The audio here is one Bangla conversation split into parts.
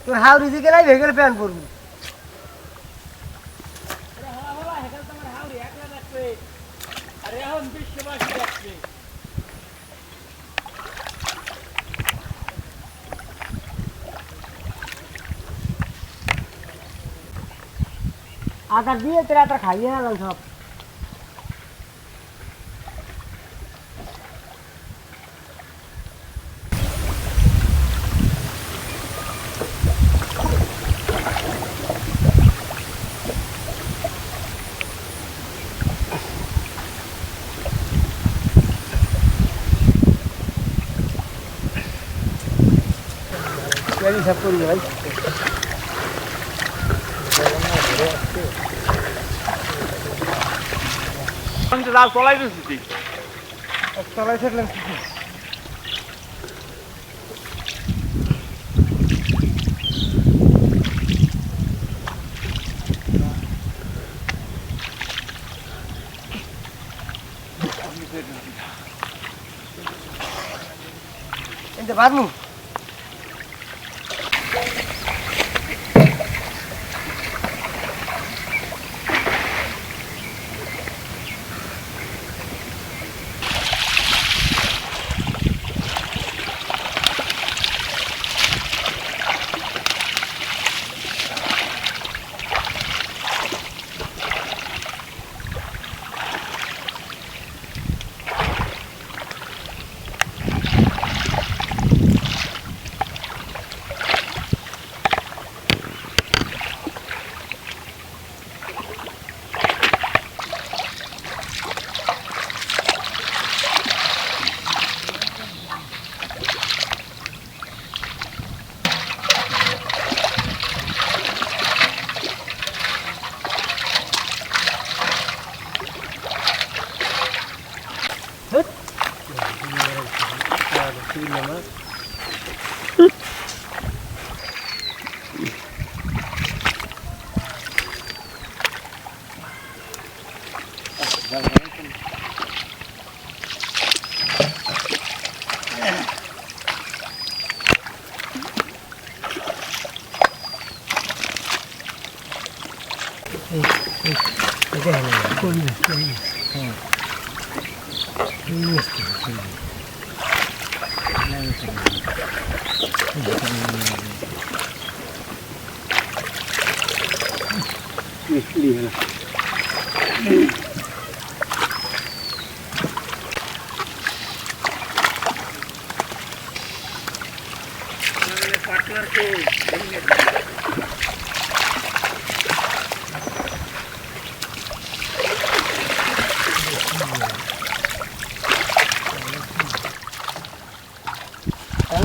তোর হাওড়ি দিকে লাই ভেগের প্যান পরবো আদার দিয়ে তোরা আদার খাইয়ে না সব সব করবো ভাই তলায় দিচ্ছি তলায় থাকলাম এতে বাদমু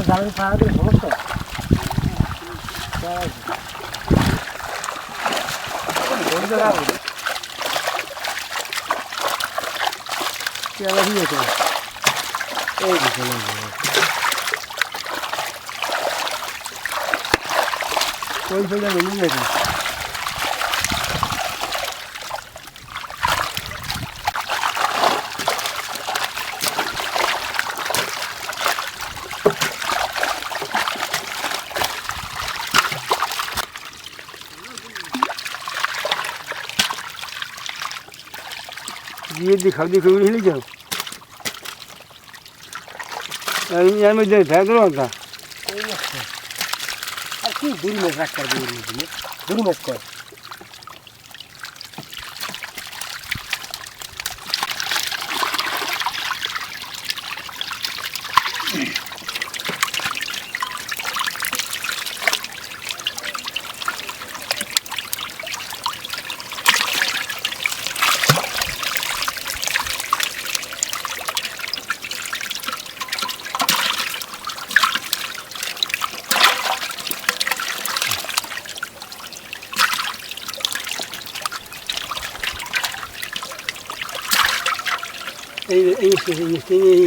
জানি খাওয়া দিয়ে সমস্যা পেয়ালা দিয়েছে এই বিষয় কোন ফেলে নিয়ে গেছে দিয়ে দিখাও দিকে হিলে যাও এর মধ্যে ফেলে না আর কি বুড়ি মাছ রাখতে হবে বুড়ি মাছ কর এই